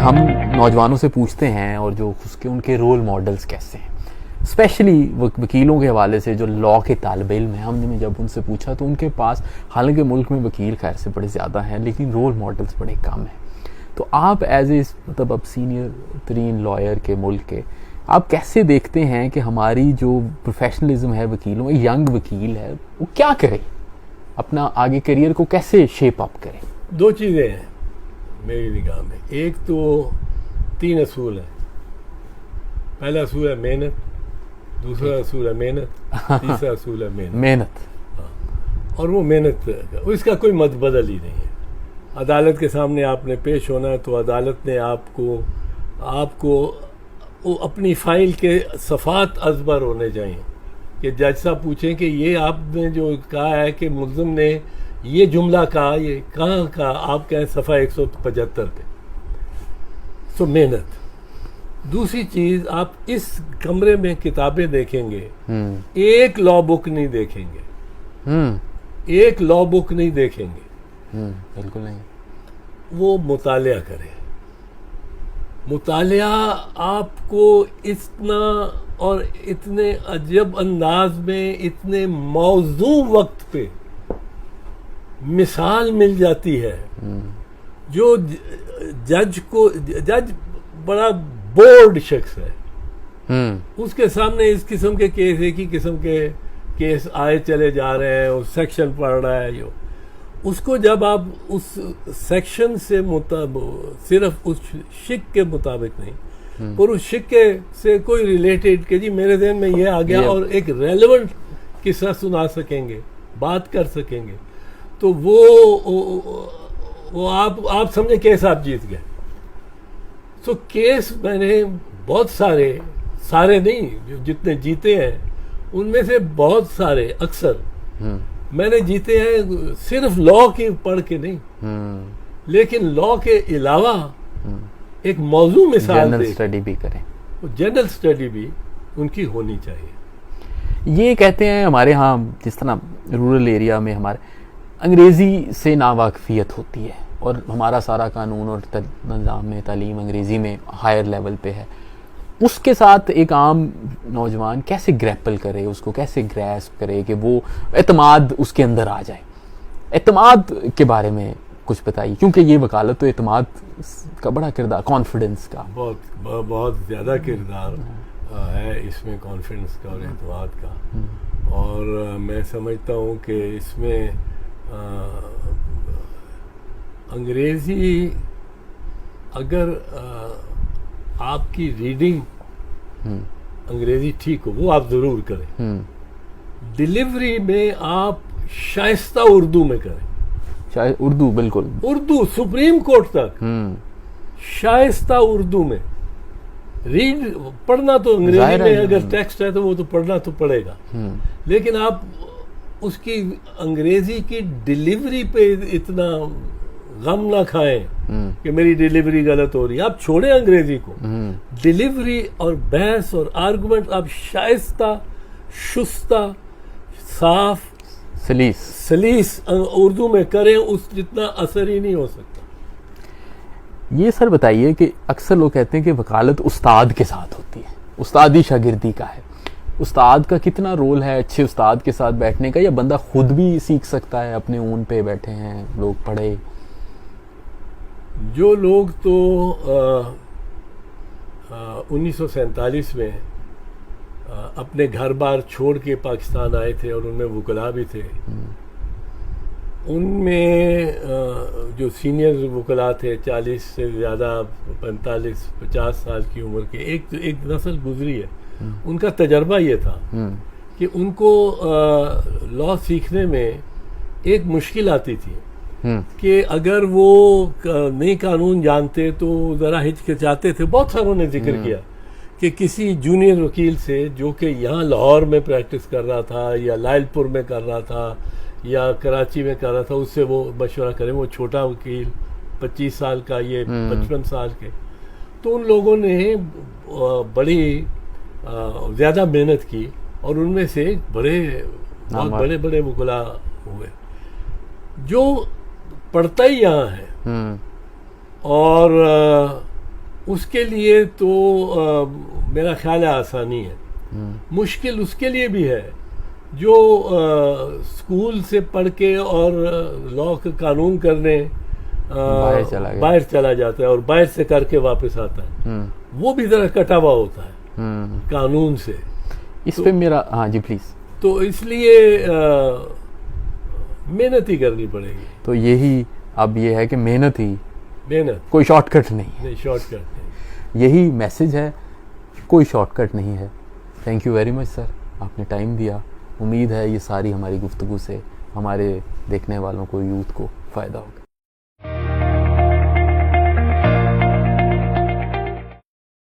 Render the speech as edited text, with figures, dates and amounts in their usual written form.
ہم نوجوانوں سے پوچھتے ہیں اور جو ان کے رول ماڈلز کیسے ہیں، اسپیشلی وکیلوں کے حوالے سے جو لاء کے طالب علم ہیں، ہم نے جب ان سے پوچھا تو ان کے پاس حالانکہ ملک میں وکیل خیر سے بڑے زیادہ ہیں لیکن رول ماڈلز بڑے کم ہیں. تو آپ ایز اے مطلب اب سینئر ترین لائر کے ملک کے، آپ کیسے دیکھتے ہیں کہ ہماری جو پروفیشنلزم ہے وکیلوں، ینگ وکیل ہے، وہ کیا کرے، اپنا آگے کیریئر کو کیسے شیپ اپ کرے؟ دو چیزیں ہیں میری نگاہ میں. ایک تو 3 اصول ہیں. پہلا اصول ہے محنت، دوسرا اصول ہے محنت، تیسرا اصول ہے محنت. اور وہ محنت اس کا کوئی مد بدل ہی نہیں ہے. عدالت کے سامنے آپ نے پیش ہونا ہے تو عدالت نے آپ کو اپنی فائل کے صفحات ازبر ہونے چاہیے کہ جج صاحب پوچھیں کہ یہ آپ نے جو کہا ہے کہ ملزم نے یہ جملہ کہا، یہ کہاں کہا، آپ کہیں صفحہ 175 پہ. سو محنت. دوسری چیز، آپ اس کمرے میں کتابیں دیکھیں گے، ایک لاء بک نہیں دیکھیں گے، ایک لاء بک نہیں دیکھیں گے. بالکل نہیں. وہ مطالعہ کریں. مطالعہ آپ کو اتنا اور اتنے عجب انداز میں اتنے موزوں وقت پہ مثال مل جاتی ہے. جو جج بڑا بورڈ شخص ہے، اس کے سامنے اس قسم کے کیس، ایک ہی قسم کے کیس آئے چلے جا رہے ہیں، اس سیکشن پڑھ رہا ہے. اس کو جب آپ اس سیکشن سے صرف اس شک کے مطابق نہیں، اور اس شک سے کوئی ریلیٹڈ کہ جی میرے ذہن میں یہ آ گیا، اور ایک ریلیونٹ قصہ سنا سکیں گے، بات کر سکیں گے، تو وہ آپ سمجھیں کیس آپ جیت گئے. سو کیس میں نے بہت سارے نہیں، جتنے جیتے ہیں ان میں سے بہت سارے اکثر میں نے جیتے ہیں صرف لاء کی پڑھ کے نہیں، لیکن لاء کے علاوہ ایک موضوع مثال جنرل اسٹڈی بھی کریں. جنرل اسٹڈی بھی ان کی ہونی چاہیے. یہ کہتے ہیں ہمارے ہاں جس طرح رورل ایریا میں ہمارے انگریزی سے ناواقفیت ہوتی ہے اور ہمارا سارا قانون اور نظام میں تعلیم انگریزی میں ہائر لیول پہ ہے، اس کے ساتھ ایک عام نوجوان کیسے گریپل کرے، اس کو کیسے گریسپ کرے کہ وہ اعتماد اس کے اندر آ جائے؟ اعتماد کے بارے میں کچھ بتائیے، کیونکہ یہ وکالت تو اعتماد کا بڑا کردار، کانفیڈنس کا بہت زیادہ کردار ہے اس میں، کانفیڈنس کا اور اعتماد کا. اور میں سمجھتا ہوں کہ اس میں انگریزی، اگر آپ کی ریڈنگ انگریزی ٹھیک ہو، وہ آپ ضرور کریں. ڈیلیوری میں آپ شائستہ اردو میں کریں. اردو، بالکل اردو سپریم کورٹ تک شائستہ اردو میں. پڑھنا تو انگریزی میں اگر ٹیکسٹ ہے تو وہ تو پڑھنا تو پڑے گا، لیکن آپ اس کی انگریزی کی ڈیلیوری پہ اتنا غم نہ کھائیں کہ میری ڈیلیوری غلط ہو رہی ہے. آپ چھوڑیں انگریزی کو، ڈیلیوری اور بحث اور آرگومنٹ آپ شائستہ، شستہ، صاف، سلیس اردو میں کریں. اس جتنا اثر ہی نہیں ہو سکتا. یہ سر بتائیے کہ اکثر لوگ کہتے ہیں کہ وکالت استاد کے ساتھ ہوتی ہے، استادی شاگردی کا ہے. استاد کا کتنا رول ہے اچھے استاد کے ساتھ بیٹھنے کا، یا بندہ خود بھی سیکھ سکتا ہے؟ اپنے اون پہ بیٹھے ہیں لوگ، پڑھے. جو لوگ تو 1947 میں اپنے گھر بار چھوڑ کے پاکستان آئے تھے اور ان میں وکلاء بھی تھے، ان میں جو سینئر وکلاء تھے 40 سے زیادہ، 45-50 سال کی عمر کے، ایک نسل گزری ہے. ان کا تجربہ یہ تھا کہ ان کو لاء سیکھنے میں ایک مشکل آتی تھی کہ اگر وہ نئے قانون جانتے تو ذرا ہچکچاتے تھے. بہت ساروں نے ذکر کیا کہ کسی جونیئر وکیل سے جو کہ یہاں لاہور میں پریکٹس کر رہا تھا یا لائل پور میں کر رہا تھا یا کراچی میں کر رہا تھا، اس سے وہ مشورہ کریں. وہ چھوٹا وکیل 25 سال کا، یہ 55 سال کے. تو ان لوگوں نے بڑی زیادہ محنت کی اور ان میں سے بہت بڑے وکلاء ہوئے. جو پڑھتا ہی یہاں ہے اور اس کے لیے تو میرا خیال ہے آسانی ہے. مشکل اس کے لیے بھی ہے جو اسکول سے پڑھ کے اور لا کا قانون کرنے باہر چلا جاتا ہے اور باہر سے کر کے واپس آتا ہے, وہ بھی ذرا کٹا ہوا ہوتا ہے قانون سے. اس پہ میرا ہاں جی پلیز. تو اس لیے محنت ہی کرنی پڑے گی. تو یہی اب یہ ہے کہ محنت, کوئی شارٹ کٹ نہیں. شارٹ کٹ نہیں. یہی میسج ہے, کوئی شارٹ کٹ نہیں ہے. تھینک یو ویری مچ سر, آپ نے ٹائم دیا. امید ہے یہ ساری ہماری گفتگو سے ہمارے دیکھنے والوں کو, یوتھ کو فائدہ ہوگا.